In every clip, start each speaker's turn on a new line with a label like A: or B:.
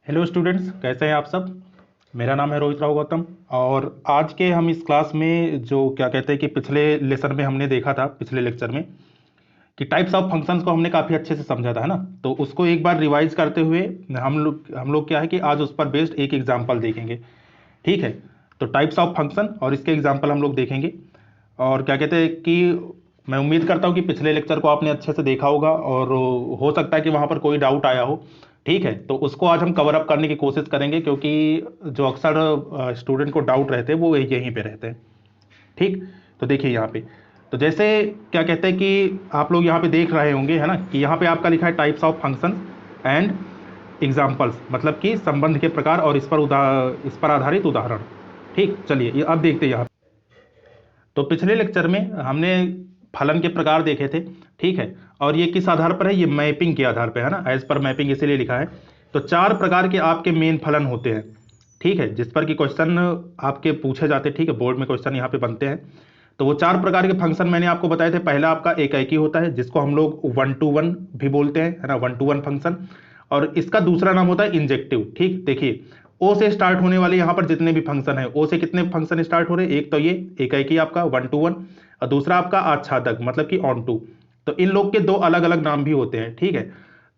A: Hello students, कैसे हैं आप सब। मेरा नाम है रोहित राव गौतम। और आज के हम इस क्लास में जो क्या कहते हैं कि पिछले लेसन में हमने देखा था, पिछले लेक्चर में, कि टाइप्स ऑफ फंक्शंस को हमने काफ़ी अच्छे से समझा था, है ना। तो उसको एक बार रिवाइज करते हुए हम लोग क्या है कि आज उस पर बेस्ड एक एग्जाम्पल देखेंगे। ठीक है। तो टाइप्स ऑफ फंक्शन और इसके एग्जाम्पल हम लोग देखेंगे। और क्या कहते हैं कि मैं उम्मीद करता हूँ कि पिछले लेक्चर को आपने अच्छे से देखा होगा और हो सकता है कि वहाँ पर कोई डाउट आया हो। ठीक है, तो उसको आज हम कवर अप करने की कोशिश करेंगे, क्योंकि जो अक्सर स्टूडेंट को डाउट रहते हैं वो यहीं पे रहते हैं। ठीक। तो देखिए यहाँ पे, तो जैसे क्या कहते हैं कि आप लोग यहाँ पे देख रहे होंगे, है ना, कि यहाँ पे आपका लिखा है types of functions and examples, मतलब कि संबंध के प्रकार और इस पर आधारित उदाहरण। ठीक, चलिए ये अब देखते हैं यहाँ। तो पिछले लेक्चर में हमने फलन के प्रकार देखे थे। ठीक है। और ये किस आधार पर है, ये मैपिंग के आधार पर है ना, एज पर मैपिंग इसीलिए लिखा है। तो चार प्रकार के आपके मेन फलन होते हैं। ठीक है, जिस पर कि क्वेश्चन आपके पूछे जाते हैं। ठीक है, बोर्ड में क्वेश्चन यहाँ पे बनते हैं। तो वो चार प्रकार के फंक्शन मैंने आपको बताए थे। पहला आपका एकाएकी होता है, जिसको हम लोग वन टू वन भी बोलते हैं, है ना, वन टू वन फंक्शन। और इसका दूसरा नाम होता है इंजेक्टिव। ठीक, देखिए ओ से स्टार्ट होने वाले यहाँ पर जितने भी फंक्शन है, ओ से कितने फंक्शन स्टार्ट हो रहे हैं, एक तो ये एकाएकी आपका वन टू वन, और दूसरा आपका आच्छादक मतलब कि ऑन टू। तो इन लोग के दो अलग अलग नाम भी होते हैं। ठीक है।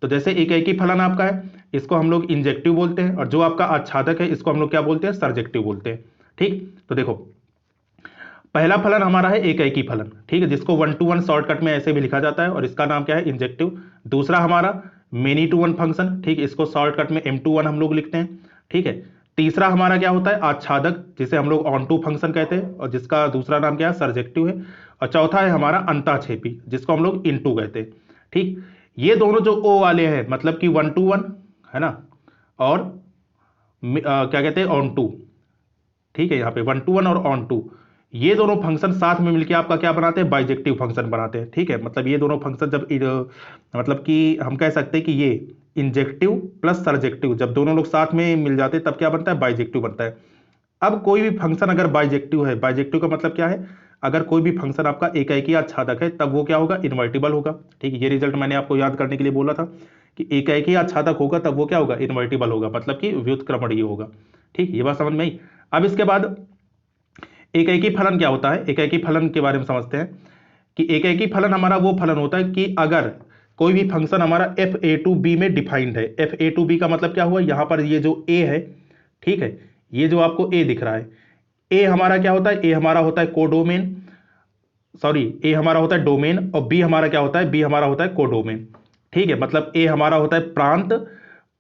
A: तो जैसे एकाएकी फलन आपका है, इसको हम लोग इंजेक्टिव बोलते हैं, और जो आपका आच्छादक है इसको हम लोग क्या बोलते हैं, सर्जेक्टिव बोलते हैं। ठीक, तो देखो पहला फलन हमारा है एकाएकी फलन। ठीक है, जिसको वन टू वन शॉर्टकट में ऐसे भी लिखा जाता है, और इसका नाम क्या है, इंजेक्टिव। दूसरा हमारा मेनी टू वन फंक्शन। ठीक, इसको शॉर्टकट में एम टू वन हम लोग लिखते हैं। ठीक है। तीसरा हमारा क्या होता है, आच्छादक, जिसे हम लोग ऑन टू फंक्शन कहते हैं, और जिसका दूसरा नाम क्या है, सर्जेक्टिव है। और चौथा है हमारा अंताक्षेपी, जिसको हम लोग इनटू कहते हैं। ठीक, ये दोनों जो ओ वाले हैं, मतलब कि वन टू वन, है ना, और क्या कहते हैं, ऑन टू। ठीक है, यहाँ पे वन टू वन और ऑन टू, ये दोनों फंक्शन साथ में मिलकर आपका क्या बनाते हैं, बाइजेक्टिव फंक्शन बनाते हैं। ठीक है, मतलब ये दोनों फंक्शन जब मतलब कि हम कह सकते हैं कि ये इंजेक्टिव प्लस सर्जेक्टिव जब दोनों लोग साथ में मिल जाते हैं तब क्या बनता है, बाइजेक्टिव बनता है। अब कोई भी फंक्शन अगर बाइजेक्टिव है, बाइजेक्टिव का मतलब क्या है, अगर कोई भी फंक्शन आपका एकाएकी या आच्छादक है तब वो क्या होगा, इन्वर्टिबल होगा। ठीक है, ये रिजल्ट मैंने आपको याद करने के लिए बोला था कि एकाएकी या आच्छादक होगा तब वो क्या होगा, इन्वर्टिबल होगा, मतलब कि व्युत्क्रमणीय होगा। ठीक, ये बात समझ में आई। अब इसके बाद एकाएकी फलन क्या होता है, एकाएकी फलन के बारे में समझते हैं कि एकाएकी फलन हमारा वो फलन होता है कि अगर कोई भी फंक्शन हमारा एफ ए टू बी में डिफाइंड है। एफ ए टू बी का मतलब क्या हुआ, यहां पर ये जो ए है, ठीक है, ये जो आपको ए दिख रहा है, ए हमारा क्या होता है, ए हमारा होता है कोडोमेन, सॉरी, ए हमारा होता है डोमेन, और बी हमारा क्या होता है, बी हमारा होता है कोडोमेन। ठीक है, मतलब ए हमारा होता है प्रांत,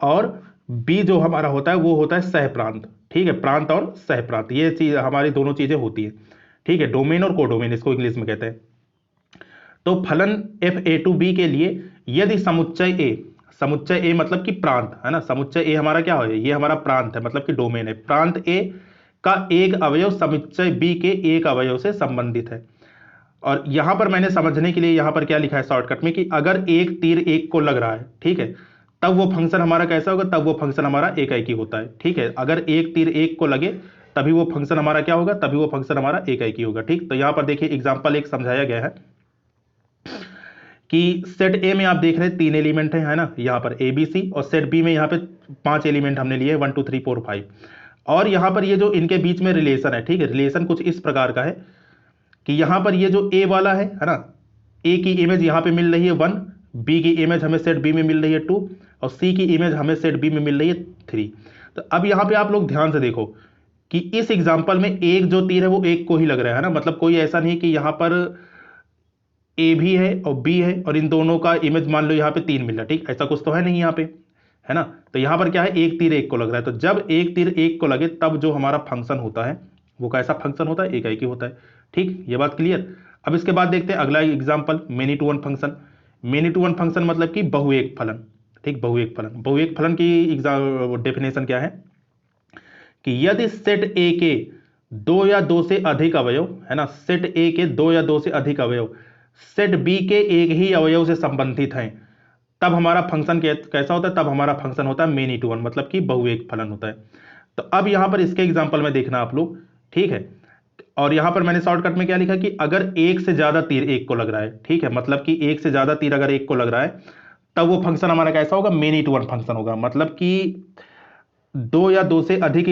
A: और बी जो हमारा होता है वो होता है सह प्रांत। ठीक है, प्रांत और सह प्रांत, ये चीज हमारी दोनों चीजें होती है। ठीक है, डोमेन और कोडोमेन इसको इंग्लिश में कहते हैं। तो फलन एफ ए टू बी के लिए यदि समुच्चय ए मतलब कि प्रांत, है ना, समुच्चय ए हमारा क्या है, ये हमारा प्रांत है, मतलब कि डोमेन है, प्रांत ए का एक अवयव समुच्चय बी के एक अवयव से संबंधित है। और यहां पर मैंने समझने के लिए यहां पर क्या लिखा है शॉर्टकट में, कि अगर एक तीर एक को लग रहा है, ठीक है, तब वो फंक्शन हमारा कैसा होगा, तब वो फंक्शन हमारा एकाएकी होता है। ठीक है, अगर एक तीर एक को लगे तभी वो फंक्शन हमारा क्या होगा, तभी वो फंक्शन हमारा एकाएकी होगा। ठीक, तो यहां पर देखिए एग्जांपल एक समझाया गया है कि सेट ए में आप देख रहे हैं तीन एलिमेंट है ना, यहां पर ए बी सी, और सेट बी में यहां पे पांच एलिमेंट हमने लिए, one two three four five. और यहां पर ये जो इनके बीच में रिलेशन है, ठीक है, रिलेशन कुछ इस प्रकार का है कि यहां पर ये जो ए वाला है ना, ए की इमेज यहां पे मिल रही है वन, बी की इमेज हमें सेट बी में मिल रही है टू, और सी की इमेज हमें सेट बी में मिल रही है थ्री। तो अब यहां पे आप लोग ध्यान से देखो कि इस एग्जांपल में एक जो तीर है वो एक को ही लग रहा है ना, मतलब कोई ऐसा नहीं कि यहां पर ए भी है और बी है और इन दोनों का इमेज मान लो यहाँ पे तीन मिल रहा है। ठीक, ऐसा कुछ तो है नहीं यहाँ पे, है ना। तो यहाँ पर क्या है, एक तीर एक को लग रहा है, तो जब एक तीर एक को लगे तब जो हमारा फंक्शन होता है वो कैसा फंक्शन होता है, एकाएकी होता है। ठीक, ये बात क्लियर। अब इसके बाद देखते हैं अगला example, many to one function. Many to one function मतलब कि बहुएक फलन। ठीक, बहुएक फलन, बहुएक फलन की डेफिनेशन क्या है कि यदि सेट ए के दो या दो से अधिक अवयव, है ना, सेट ए के दो या दो से अधिक अवयव सेट बी के एक ही अवयव से संबंधित हैं, तब हमारा फंक्शन कैसा होता है, तब हमारा फंक्शन होता है मेनी टू वन, मतलब कि बहुएक फलन होता है। तो अब यहां पर इसके एग्जांपल में देखना आप लोग, ठीक है। और यहां पर मैंने शॉर्टकट में क्या लिखा कि अगर एक से ज्यादा तीर एक को लग रहा है, ठीक है, मतलब कि एक से ज्यादा तीर अगर एक को लग रहा है तब वो फंक्शन हमारा कैसा होगा, मेनी टू वन फंक्शन होगा। मतलब कि दो या दो से अधिक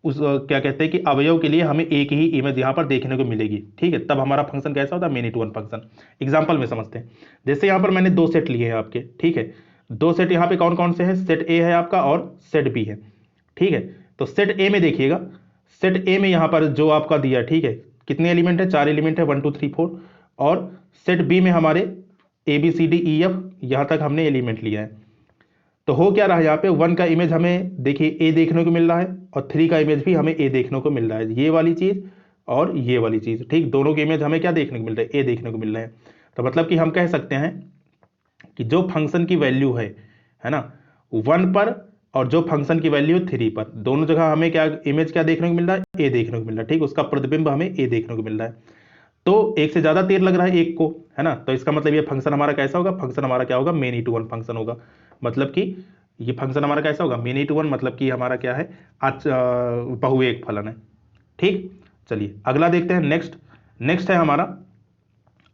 A: उस क्या कहते हैं कि अवयव के लिए हमें एक ही इमेज यहाँ पर देखने को मिलेगी, ठीक है, तब हमारा फंक्शन कैसा होता है, many to one function. Example में समझते हैं। जैसे यहाँ पर मैंने दो सेट लिए हैं आपके, ठीक है, दो सेट यहाँ पे कौन कौन से हैं, सेट ए है आपका और सेट बी है, ठीक है। तो सेट ए में देखिएगा, सेट ए में यहाँ पर जो आपका दिया, ठीक है, कितने एलिमेंट है, चार एलिमेंट है, 1 2 3 4। और सेट बी में हमारे A B C D E F यहाँ तक हमने एलिमेंट लिया है। तो हो क्या रहा है, यहाँ पे 1 का इमेज हमें देखिए ए देखने को मिल रहा है और 3 का इमेज भी हमें ए देखने को मिल रहा है, ये वाली चीज और ये वाली चीज, ठीक, दोनों के इमेज हमें क्या देखने को मिल रहा है, ए देखने को मिल रहे हैं। तो मतलब कि हम कह सकते हैं कि जो फंक्शन की वैल्यू है ना, 1 पर, और जो फंक्शन की वैल्यू 3 पर, दोनों जगह हमें क्या इमेज क्या देखने को मिल रहा है, ए देखने को मिल रहा है, ठीक, उसका प्रतिबिंब हमें ए देखने को मिल रहा है। तो एक से ज्यादा तीर लग रहा है एक को, है ना, तो इसका मतलब ये फंक्शन हमारा कैसा होगा, फंक्शन हमारा क्या होगा, मेनी टू वन फंक्शन होगा। मतलब कि ये फंक्शन हमारा कैसा होगा, मेनी टू वन, मतलब कि हमारा क्या है, बहुएक फलन है, ठीक। चलिए अगला देखते हैं, नेक्स्ट। नेक्स्ट है हमारा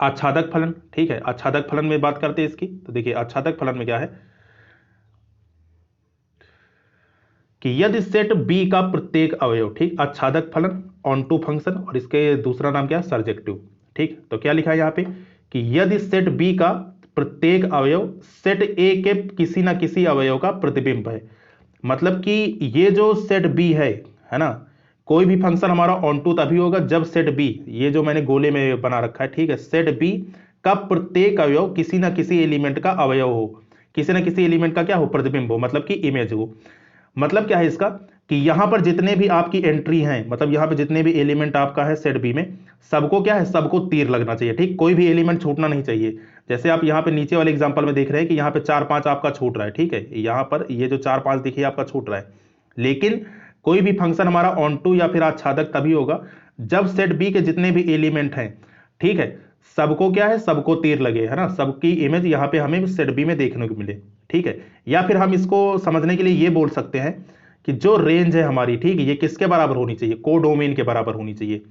A: आच्छादक फलन, ठीक है। आच्छादक फलन में बात करते हैं इसकी, तो देखिए आच्छादक फलन में क्या है कि यदि सेट बी का प्रत्येक अवयव, ठीक, आच्छादक फलन, ऑन टू फंक्शन, और इसके दूसरा नाम क्या है, सर्जेक्टिव, ठीक। तो क्या लिखा है यहाँ पे कि यदि सेट बी का प्रत्येक अवयव सेट ए के किसी ना किसी अवयव का प्रतिबिंब है। मतलब कि ये जो सेट बी है ना, कोई भी फंक्शन हमारा ऑन टू तभी होगा जब सेट बी, ये जो मैंने गोले में बना रखा है, ठीक है, सेट बी का प्रत्येक अवयव किसी ना किसी एलिमेंट का अवयव हो, किसी ना किसी एलिमेंट का क्या हो, प्रतिबिंब हो, मतलब कि इमेज हो। मतलब क्या है इसका कि यहां पर जितने भी आपकी एंट्री हैं, मतलब यहां पे जितने भी एलिमेंट आपका है सेट बी में, सबको क्या है, सबको तीर लगना चाहिए, ठीक, कोई भी एलिमेंट छूटना नहीं चाहिए। जैसे आप यहां पे नीचे वाले एग्जांपल में देख रहे हैं कि यहां पे 4 5 आपका छूट रहा है, ठीक है, यहां पर ये जो 4 5 दिखिए आपका छूट रहा है। लेकिन कोई भी फंक्शन हमारा ऑन टू या फिर आच्छादक तभी होगा जब सेट बी के जितने भी एलिमेंट हैं, ठीक है, सबको क्या है, सबको तीर लगे, है ना, सबकी इमेज यहां पे हमें सेट बी में देखने को मिले, ठीक है। या फिर हम इसको समझने के लिए ये बोल सकते हैं कि जो रेंज है हमारी, ठीक है, ये किसके बराबर होनी चाहिए, कोडोमेन के बराबर होनी चाहिए।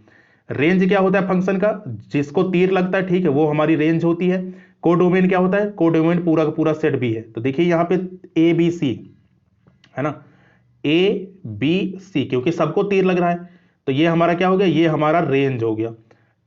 A: रेंज क्या होता है फंक्शन का, जिसको तीर लगता है, ठीक है, वो हमारी रेंज होती है। कोडोमेन क्या होता है, कोडोमेन पूरा का पूरा सेट बी है। तो देखिए यहां पे ए बी सी है ना, ए बी सी, क्योंकि सबको तीर लग रहा है, तो ये हमारा क्या हो गया, ये हमारा रेंज हो गया,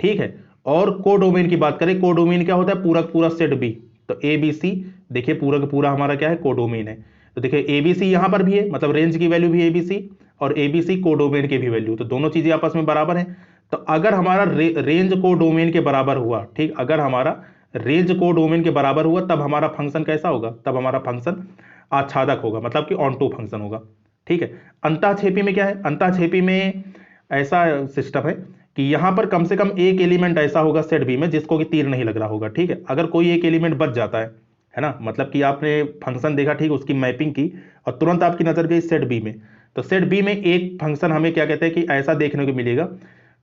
A: ठीक है। और कोडोमेन की बात करें, कोडोमेन क्या होता है, पूरा का पूरा सेट बी। तो ए बी सी देखिए पूरा का पूरा हमारा क्या है, कोडोमेन है। तो देखिए ए बी सी यहां पर भी है, मतलब रेंज की वैल्यू भी ए बी सी और ए बी सी कोडोमेन के भी वैल्यू, तो दोनों चीजें आपस में बराबर हैं। तो अगर हमारा रेंज कोडोमेन के बराबर हुआ, ठीक, अगर हमारा रेंज कोडोमेन के बराबर हुआ तब हमारा फंक्शन कैसा होगा, तब हमारा फंक्शन आच्छादक होगा, मतलब कि ऑन टू फंक्शन होगा, ठीक है। अंतःक्षेपी में क्या है, अंतःक्षेपी में ऐसा सिस्टम है कि यहां पर कम से कम एक एलिमेंट ऐसा होगा सेट बी में जिसको कि तीर नहीं लग रहा होगा, ठीक है। अगर कोई एक एलिमेंट बच जाता है ना, मतलब कि आपने फंक्शन देखा, ठीक, उसकी मैपिंग की और तुरंत आपकी नजर गई सेट बी में, तो सेट बी में एक फंक्शन हमें क्या कहते हैं कि ऐसा देखने को मिलेगा,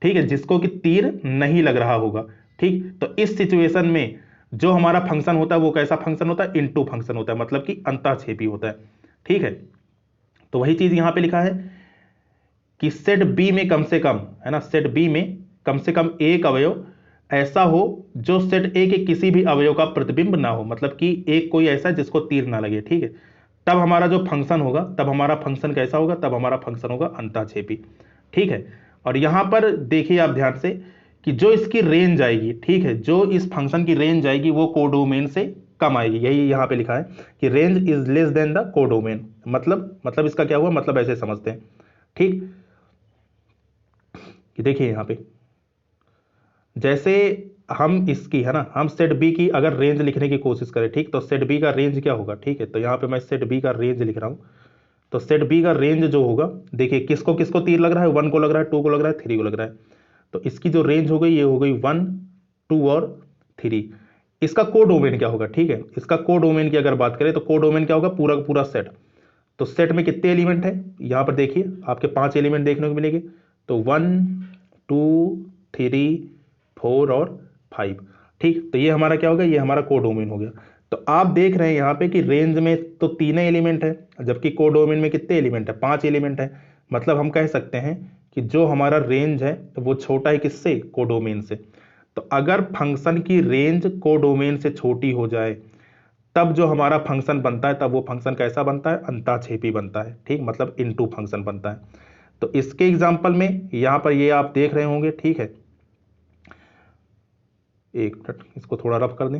A: ठीक है, जिसको कि तीर नहीं लग रहा होगा, ठीक। तो इस सिचुएशन में जो हमारा फंक्शन होता है वो कैसा फंक्शन होता है, इनटू फंक्शन होता है, मतलब कि अंतःक्षेपी होता है, ठीक है। तो वही चीज यहां पे लिखा है कि सेट बी में कम से कम, है ना, सेट बी में कम से कम एक अवयव ऐसा हो जो सेट ए के किसी भी अवयव का प्रतिबिंब ना हो, मतलब कि एक कोई ऐसा जिसको तीर ना लगे, ठीक है। तब हमारा जो फंक्शन होगा, तब हमारा फंक्शन कैसा होगा, तब हमारा फंक्शन होगा अंतःक्षेपी, ठीक है। और यहां पर देखिए आप ध्यान से कि जो इसकी रेंज आएगी, ठीक है, जो इस फंक्शन की रेंज आएगी वो कोडोमेन से कम आएगी, यही यहां पे लिखा है कि range is less than the codomain. मतलब इसका क्या हुआ, मतलब ऐसे समझते हैं, ठीक, कि देखिए यहां पे जैसे हम इसकी, है ना, हम सेट बी की अगर रेंज लिखने की कोशिश करें, ठीक, तो सेट बी का रेंज क्या होगा, ठीक है। तो यहां पे मैं सेट बी का रेंज लिख रहा हूं, तो सेट बी का रेंज जो होगा, देखिए किसको किसको तीर लग रहा है, 1 को लग रहा है, 2 को लग रहा है, 3 को लग रहा है। तो इसकी जो रेंज हो गई ये हो गई 1 2 और 3। इसका कोडोमेन क्या होगा, ठीक है, इसका कोडोमेन की अगर बात करें तो कोडोमेन क्या होगा, पूरा का पूरा सेट। तो सेट में कितने एलिमेंट है, यहां पर देखिए आपके 5 एलिमेंट देखने को मिलेंगे, तो 1 2 3 4 और 5, ठीक। तो ये हमारा क्या होगा, ये हमारा कोडोमेन हो गया। तो आप देख रहे हैं यहाँ पे कि रेंज में तो 3 एलिमेंट है, जबकि कोडोमेन में कितने एलिमेंट है, 5 एलिमेंट है। मतलब हम कह सकते हैं कि जो हमारा रेंज है वो छोटा है किससे, कोडोमेन से। तो अगर फंक्शन की रेंज कोडोमेन से छोटी हो जाए तब जो हमारा फंक्शन बनता है, तब वो फंक्शन कैसा बनता है, अंताक्षेपी बनता है। ठीक, मतलब इनटू फंक्शन बनता है। तो इसके एग्जांपल में यहां पर ये आप देख रहे होंगे। ठीक है, एक मिनट इसको थोड़ा रफ कर दें।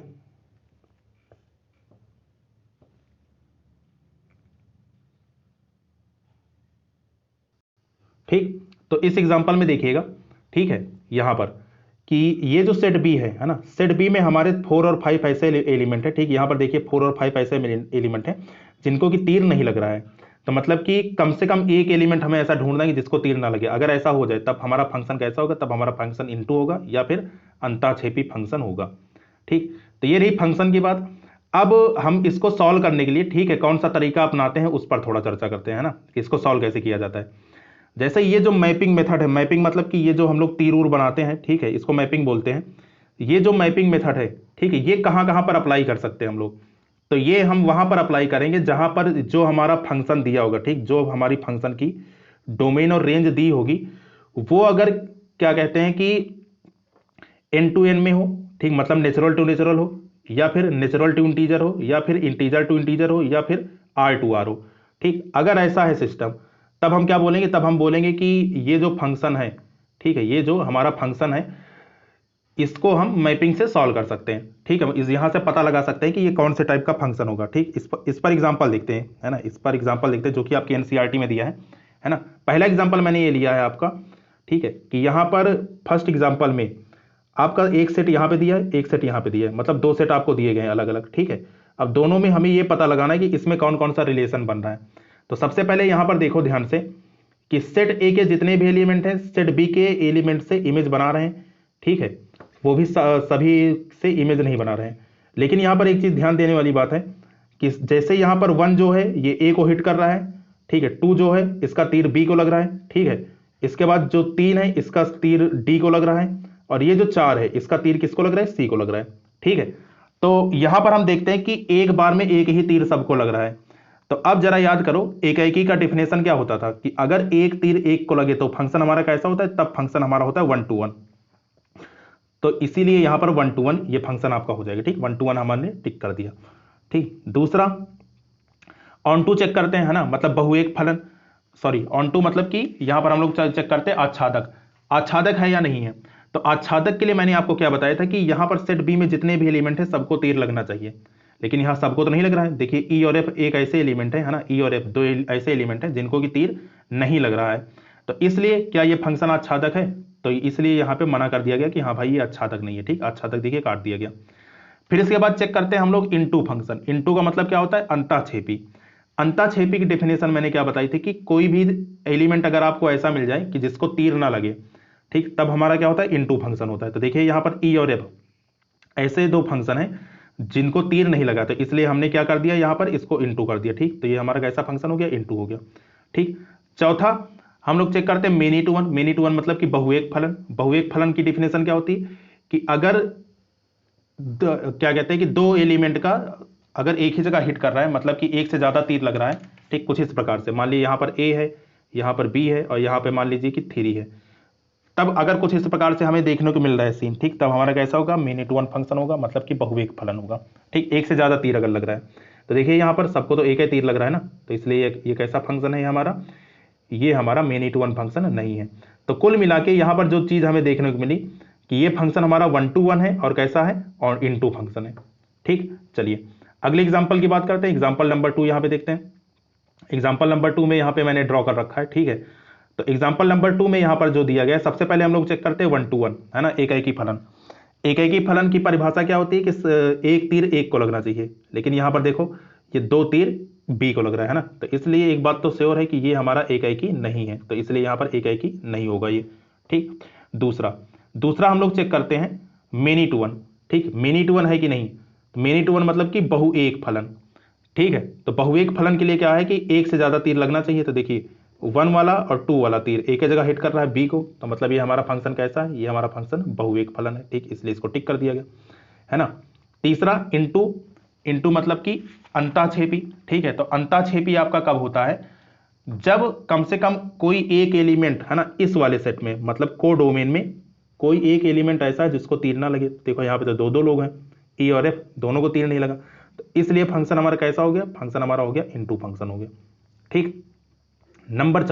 A: ठीक, तो इस एग्जांपल में देखिएगा। ठीक है, यहां पर कि ये जो सेट बी है ना, सेट बी में हमारे 4 और 5 ऐसे एलिमेंट है। ठीक, यहां पर देखिए 4 और 5 ऐसे एलिमेंट है जिनको कि तीर नहीं लग रहा है। तो मतलब कि कम से कम एक एलिमेंट हमें ऐसा ढूंढना है कि जिसको तीर ना लगे। अगर ऐसा हो जाए तब हमारा फंक्शन कैसा होगा, तब हमारा फंक्शन इनटू होगा या फिर अंताक्षेपी फंक्शन होगा। ठीक, तो ये रही फंक्शन की बात। अब हम इसको सॉल्व करने के लिए, ठीक है, कौन सा तरीका अपनाते हैं उस पर थोड़ा चर्चा करते हैं ना, कि इसको सॉल्व कैसे किया जाता है। जैसे ये जो मैपिंग मेथड है, मैपिंग मतलब कि ये जो हम लोग तीर उर बनाते हैं, ठीक है, इसको मैपिंग बोलते हैं। ये जो मैपिंग मेथड है, ठीक है, ये कहां कहां पर अप्लाई कर सकते हैं हम लोग। तो ये हम वहां पर अप्लाई करेंगे जहां पर जो हमारा फंक्शन दिया होगा। ठीक, जो हमारी फंक्शन की डोमेन और रेंज दी होगी, वो अगर क्या कहते हैं कि एन टू एन में हो, ठीक, मतलब नेचुरल टू नेचुरल हो, या फिर नेचुरल टू इंटीजर हो, या फिर इंटीजर टू इंटीजर हो, या फिर आर टू आर हो। ठीक, अगर ऐसा है सिस्टम, तब हम क्या बोलेंगे, तब हम बोलेंगे कि ये जो फंक्शन है, ठीक है, ये जो हमारा फंक्शन है, इसको हम मैपिंग से सॉल्व कर सकते हैं। ठीक है, इस यहां से पता लगा सकते हैं कि ये कौन से टाइप का फंक्शन होगा। ठीक, इस पर एग्जांपल देखते हैं, है ना, इस पर एग्जांपल देखते हैं जो कि आपकी एनसीईआरटी में दिया है ना। पहला एग्जांपल मैंने ये लिया है आपका। ठीक है, कि यहां पर फर्स्ट एग्जांपल में आपका एक सेट यहां पे दिया है, एक सेट यहां पे दिया है, मतलब दो सेट आपको दिए गए हैं अलग अलग। ठीक है, अब दोनों में हमें ये पता लगाना है कि इसमें कौन कौन सा रिलेशन बन रहा है। तो सबसे पहले यहां पर देखो ध्यान से कि सेट ए के जितने भी एलिमेंट हैं, सेट बी के एलिमेंट से इमेज बना रहे हैं। ठीक है, वो भी सभी से इमेज नहीं बना रहे हैं। लेकिन यहां पर एक चीज ध्यान देने वाली बात है कि जैसे यहां पर 1 जो है ये ए को हिट कर रहा है, ठीक है, 2 जो है इसका तीर बी को लग रहा है, ठीक है, इसके बाद जो 3 है इसका तीर डी को लग रहा है, और ये जो 4 है इसका तीर किसको लग रहा है, सी को लग रहा है। ठीक है, तो यहां पर हम देखते हैं कि एक बार में एक ही तीर सबको लग रहा है। तो अब जरा याद करो, एकाएकी का डिफिनेशन क्या होता था कि अगर एक तीर एक को लगे तो फंक्शन हमारा कैसा होता है, तब फंक्शन हमारा होता है 1 to 1। तो इसीलिए यहां पर 1 to 1 ये फंक्शन आपका हो जाएगा। ठीक, 1 to 1 हमने टिक कर दिया। ठीक, दूसरा ऑन टू चेक करते हैं, है ना, मतलब बहुएक फलन, सॉरी ऑन टू मतलब कि यहां पर हम लोग चेक करते हैं आच्छादक, आच्छादक है या नहीं है। तो आच्छादक के लिए मैंने आपको क्या बताया था कि यहां पर सेट बी में जितने भी एलिमेंट है सबको तीर लगना चाहिए, लेकिन यहां सबको तो नहीं लग रहा है। देखिए ई और एफ एक ऐसे एलिमेंट है ना, ई और एफ दो ऐसे एलिमेंट है जिनको कि तीर नहीं लग रहा है। तो इसलिए क्या ये फंक्शन आच्छादक है, तो इसलिए यहां पे मना कर दिया गया कि हाँ भाई ये आच्छादक नहीं है। ठीक, आच्छादक देखिए काट दिया गया। फिर इसके बाद चेक करते हैं हम लोग इनटू फंक्शन। इनटू का मतलब क्या होता है, अंताक्षेपी। अंताक्षेपी की डेफिनेशन मैंने क्या बताई थी कि कोई भी एलिमेंट अगर आपको ऐसा मिल जाए कि जिसको तीर ना लगे, ठीक, तब हमारा क्या होता है, इनटू फंक्शन होता है। तो देखिए यहां पर ई और एफ ऐसे दो फंक्शन है जिनको तीर नहीं लगा, तो इसलिए हमने क्या कर दिया यहां पर, इसको इनटू कर दिया। ठीक, तो ये हमारा कैसा फंक्शन हो गया, इनटू हो गया। ठीक, चौथा हम लोग चेक करते हैं many to one. Many to one मतलब कि बहुएक फलन। बहुएक फलन की डिफिनेशन क्या होती है कि अगर क्या कहते हैं कि दो एलिमेंट का अगर एक ही जगह हिट कर रहा है, मतलब कि एक से ज्यादा तीर लग रहा है। ठीक, कुछ इस प्रकार से मान लीजिए यहां पर ए है, यहां पर बी है, और यहां पे मान लीजिए कि 3 है। तब अगर कुछ इस प्रकार से हमें देखने को मिल रहा है सीन, ठीक, तब हमारा कैसा होगा, मेनी टू वन फंक्शन होगा, मतलब कि बहुएक फलन होगा। ठीक, एक से ज्यादा तीर अगर लग रहा है, तो देखिए यहां पर सबको तो एक ही तीर लग रहा है ना, तो इसलिए ये कैसा फंक्शन है हमारा, ये हमारा मेनी टू वन फंक्शन नहीं है। तो कुल मिला के यहां पर जो चीज हमें देखने को मिली कि ये फंक्शन हमारा 1 to 1 है, और कैसा है, और इनटू फंक्शन है। ठीक, चलिए अगले एग्जांपल की बात करते हैं। एग्जांपल नंबर 2 यहां पे देखते हैं। एग्जांपल नंबर 2 में यहां पे मैंने ड्रॉ कर रखा है। ठीक है, तो एग्जांपल नंबर 2 में यहां पर जो दिया गया है, सबसे पहले हम लोग चेक करते हैं 1 to 1, है ना, एकाएकी फलन। एकाएकी फलन की परिभाषा क्या होती है कि एक तीर एक को लगना चाहिए, लेकिन यहां पर देखो ये दो तीर बी को लग रहा है ना, तो इसलिए एक बात तो श्योर है कि ये हमारा एकाएकी नहीं है, तो इसलिए यहां पर एकाएकी नहीं होगा ये। ठीक, दूसरा दूसरा हम लोग चेक करते हैं मेनी टू वन। ठीक, मेनी टू वन है कि नहीं, तो मेनी टू वन मतलब कि बहुएक फलन। ठीक है, तो बहुएक फलन के लिए क्या है कि एक से ज्यादा तीर लगना चाहिए। तो देखिए 1 वाला और 2 वाला तीर एक ही जगह हिट कर रहा है बी को, तो मतलब ये हमारा फंक्शन कैसा है, ये हमारा फंक्शन बहुएक फलन है। ठीक, इसलिए इसको टिक कर दिया गया, है ना। तीसरा इनटू, इनटू मतलब कि अंताक्षेपी। ठीक है, तो अंताक्षेपी आपका कब होता है, जब कम से कम कोई एक एलिमेंट, है ना, इस वाले सेट में, मतलब को डोमेन में कोई एक एलिमेंट ऐसा है जिसको तीर ना लगे। देखो यहाँ पे तो दो दो लोग हैं, ई और एफ, दोनों को तीर नहीं लगा, तो इसलिए फंक्शन हमारा कैसा हो गया, फंक्शन हमारा हो गया इनटू फंक्शन हो गया। ठीक, नंबर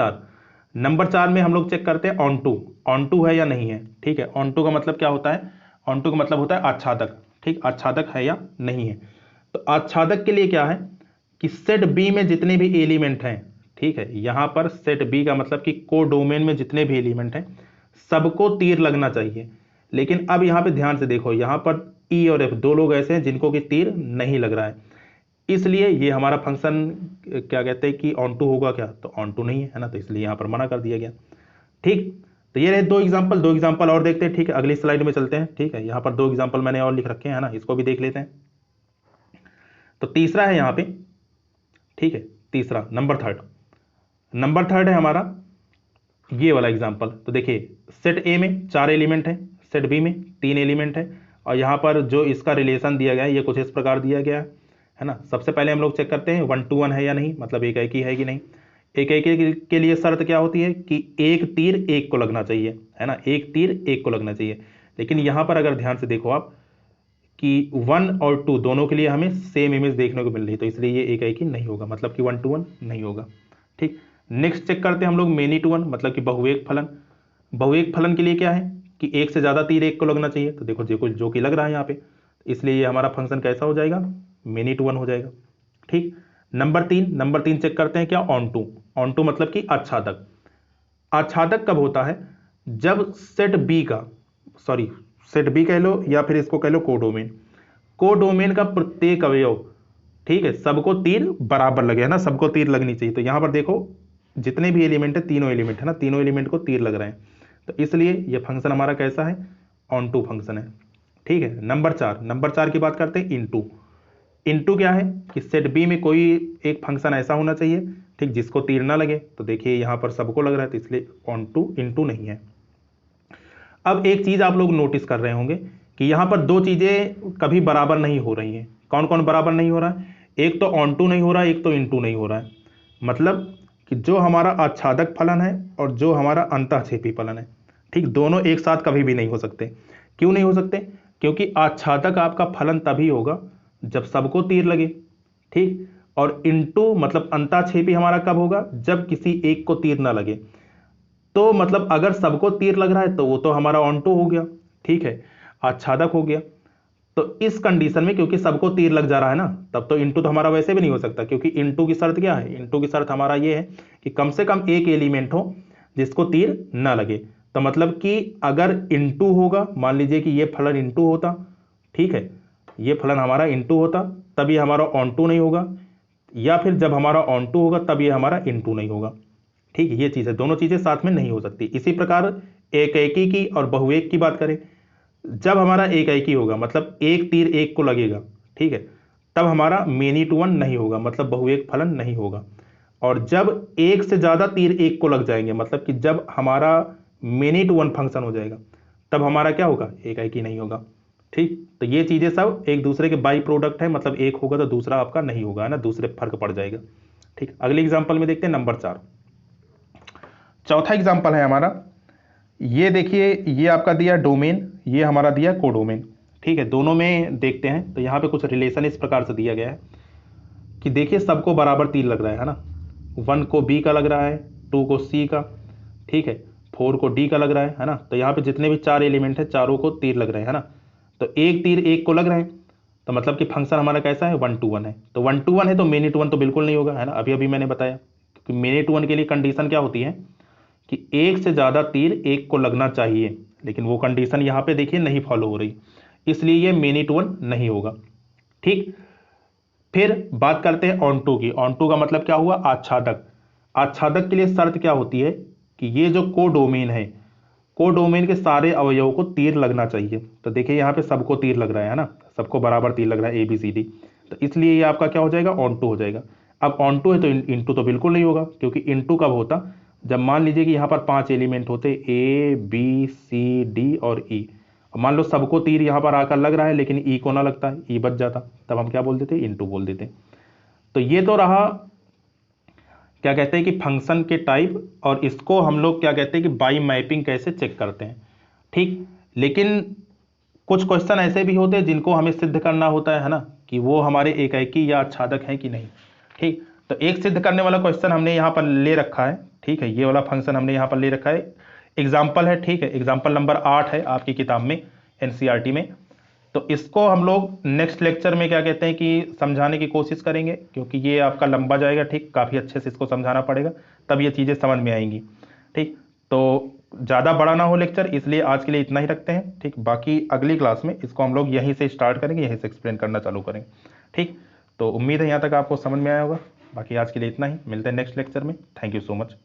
A: 4 में हम लोग चेक करते हैं ऑन टू है या नहीं है। ठीक है, ऑन टू का मतलब क्या होता है, ऑन टू का मतलब होता है आच्छादक। ठीक, आच्छादक है या नहीं है। तो आच्छादक के लिए क्या है कि सेट बी में जितने भी एलिमेंट हैं, ठीक है, यहां पर सेट बी का मतलब कि कोडोमेन में जितने भी एलिमेंट हैं सबको तीर लगना चाहिए। लेकिन अब यहां पे ध्यान से देखो, यहां पर ई और एफ दो लोग ऐसे हैं जिनको कि तीर नहीं लग रहा है, इसलिए ये हमारा फंक्शन क्या कहते हैं कि ऑन टू होगा क्या, तो ऑन टू नहीं है ना, तो इसलिए यहां पर मना कर दिया गया। ठीक, तो ये रहे दो एग्जांपल और देखते हैं। ठीक है, अगली स्लाइड में चलते हैं। ठीक है, यहां पर दो एग्जांपल मैंने और लिख रखे हैं ना, इसको भी देख लेते हैं। तो तीसरा है यहां पे, ठीक है, तीसरा नंबर थर्ड है हमारा ये वाला एग्जांपल। तो देखिए, सेट ए में 4 एलिमेंट है, सेट बी में 3 एलिमेंट है, और यहां पर जो इसका रिलेशन दिया गया है ये कुछ इस प्रकार दिया गया है ना। सबसे पहले हम लोग चेक करते हैं 1 to 1 है या नहीं, मतलब एक ही है कि नहीं। एक के लिए शर्त क्या होती है कि एक तीर एक को लगना चाहिए, है ना, एक तीर एक को लगना चाहिए। लेकिन यहां पर अगर ध्यान से देखो आप कि 1 और 2 दोनों के लिए हमें सेम इमेज देखने को मिल रही है, तो इसलिए ये एक ही नहीं होगा, मतलब कि 1 to 1 नहीं होगा। ठीक, नेक्स्ट चेक करते हैं हम लोग मेनी टू वन, मतलब कि बहुएक फलन। बहुएक फलन के लिए क्या है कि एक से ज्यादा तीर एक को लगना चाहिए, तो देखो जो कि लग रहा है यहाँ पे, इसलिए ये हमारा फंक्शन कैसा हो जाएगा, मेनी टू वन हो जाएगा। ठीक, नंबर तीन चेक करते हैं क्या, ऑन टू मतलब कि आच्छादक। आच्छादक कब होता है, जब सेट बी कह लो या फिर इसको कह लो कोडोमेन का प्रत्येक अवयव, ठीक है, सबको तीर बराबर लगे, है ना, सबको तीर लगनी चाहिए। तो यहां पर देखो जितने भी एलिमेंट है, तीनों एलिमेंट है ना, तीनों एलिमेंट को तीर लग रहे हैं, तो इसलिए यह फंक्शन हमारा कैसा है, ऑन टू फंक्शन है। ठीक है, नंबर चार की बात करते हैं इनटू क्या है कि सेट बी में कोई एक फंक्शन ऐसा होना चाहिए, ठीक, जिसको तीर ना लगे। तो देखिए यहां पर सबको लग रहा है, तो इसलिए ऑन टू इनटू नहीं है। अब एक चीज आप लोग नोटिस कर रहे होंगे कि यहां पर दो चीजें कभी बराबर नहीं हो रही हैं। कौन कौन बराबर नहीं हो रहा है, एक तो ऑन टू नहीं हो रहा है, एक तो इनटू नहीं हो रहा है। मतलब कि जो हमारा आच्छादक फलन है और जो हमारा अंतःक्षेपी फलन है, ठीक, दोनों एक साथ कभी भी नहीं हो सकते। क्यों नहीं हो सकते, क्योंकि आच्छादक आपका फलन तभी होगा जब सबको तीर लगे, ठीक, और इनटू मतलब अंतःक्षेपी हमारा कब होगा, जब किसी एक को तीर ना लगे। तो मतलब अगर सबको तीर लग रहा है तो वो तो हमारा ऑन टू हो गया, ठीक है, आच्छादक हो गया। तो इस कंडीशन में क्योंकि सबको तीर लग जा रहा है ना, तब तो इनटू तो हमारा वैसे भी नहीं हो सकता, क्योंकि इनटू की शर्त क्या है, इनटू की शर्त हमारा ये है कि कम से कम एक एलिमेंट हो जिसको तीर ना लगे। तो मतलब कि अगर इनटू होगा, मान लीजिए कि ये फलन इनटू होता, ठीक है, ये फलन हमारा इनटू होता, तब ये हमारा ऑन टू नहीं होगा, या फिर जब हमारा ऑन टू होगा तब ये हमारा इनटू नहीं होगा। ठीक है, ये चीज है, दोनों चीजें साथ में नहीं हो सकती। इसी प्रकार एकैकी की और बहुएक की बात करें, जब हमारा एकैकी होगा मतलब एक तीर एक को लगेगा, ठीक है, तब हमारा मेनी टू वन नहीं होगा, मतलब बहुएक फलन नहीं होगा। और जब एक से ज्यादा तीर एक को लग जाएंगे, मतलब कि जब हमारा मेनी टू वन फंक्शन हो जाएगा, तब हमारा क्या होगा, एकैकी नहीं होगा। ठीक, तो ये चीजें सब एक दूसरे के बाई प्रोडक्ट है, मतलब एक होगा तो दूसरा आपका नहीं होगा, है ना, दूसरे फर्क पड़ जाएगा। ठीक, अगले एग्जाम्पल में देखते हैं नंबर 4। चौथा एग्जाम्पल है हमारा, ये देखिए, ये आपका दिया डोमेन, ये हमारा दिया कोडोमेन। ठीक है, दोनों में देखते हैं। तो यहाँ पे कुछ रिलेशन इस प्रकार से दिया गया है कि देखिए सबको बराबर तीर लग रहा है ना, 1 को बी का लग रहा है, 2 को सी का, ठीक है, 4 को डी का लग रहा है ना। तो यहाँ पे जितने भी 4 एलिमेंट है चारों को तीर लग रहे हैं, है ना। तो एक तीर एक को लग रहे हैं, तो मतलब कि फंक्शन हमारा कैसा है, 1 to 1 है। तो 1 to 1 है तो मेनी टू वन तो बिल्कुल नहीं होगा, है ना, अभी अभी मैंने बताया। क्योंकि मेनी टू वन के लिए कंडीशन क्या होती है कि एक से ज्यादा तीर एक को लगना चाहिए, लेकिन वो कंडीशन यहां पे देखिए नहीं फॉलो हो रही, इसलिए ये मेनी टू वन नहीं होगा। ठीक, फिर बात करते हैं ऑन टू की। ऑन टू का मतलब क्या हुआ, आच्छादक। आच्छादक के लिए शर्त क्या होती है कि ये जो कोडोमेन है, कोडोमेन के सारे अवयवों को तीर लगना चाहिए। तो देखिए यहाँ पे सबको तीर लग रहा है ना, सबको बराबर तीर लग रहा है ABCD, तो इसलिए ये आपका क्या हो जाएगा, ऑन टू हो जाएगा। अब ऑन टू है तो इनटू तो बिल्कुल नहीं होगा, क्योंकि इनटू कब होता, जब मान लीजिए कि यहाँ पर 5 एलिमेंट होते ABCD और E, मान लो सबको तीर यहाँ पर आकर लग रहा है लेकिन E को ना लगता है, E बच जाता, तब हम क्या बोल देते, इनटू बोल देते। तो ये तो रहा क्या कहते हैं कि फंक्शन के टाइप, और इसको हम लोग क्या कहते हैं कि बाई मैपिंग कैसे चेक करते हैं। ठीक, लेकिन कुछ क्वेश्चन ऐसे भी होते हैं जिनको हमें सिद्ध करना होता है ना, कि वो हमारे एकाएकी या आच्छादक हैं कि नहीं। ठीक, तो एक सिद्ध करने वाला क्वेश्चन हमने यहाँ पर ले रखा है। ठीक है, ये वाला फंक्शन हमने यहाँ पर ले रखा है, एग्जाम्पल है। ठीक है, एग्जाम्पल नंबर 8 है आपकी किताब में, एनसीईआरटी में। तो इसको हम लोग नेक्स्ट लेक्चर में क्या कहते हैं कि समझाने की कोशिश करेंगे, क्योंकि ये आपका लंबा जाएगा। ठीक, काफ़ी अच्छे से इसको समझाना पड़ेगा, तब ये चीज़ें समझ में आएंगी। ठीक, तो ज़्यादा बड़ा ना हो लेक्चर, इसलिए आज के लिए इतना ही रखते हैं। ठीक, बाकी अगली क्लास में इसको हम लोग यहीं से स्टार्ट करेंगे, यहीं से एक्सप्लेन करना चालू करेंगे। ठीक, तो उम्मीद है यहाँ तक आपको समझ में आया होगा। बाकी आज के लिए इतना ही, मिलते हैं नेक्स्ट लेक्चर में। Thank you so much.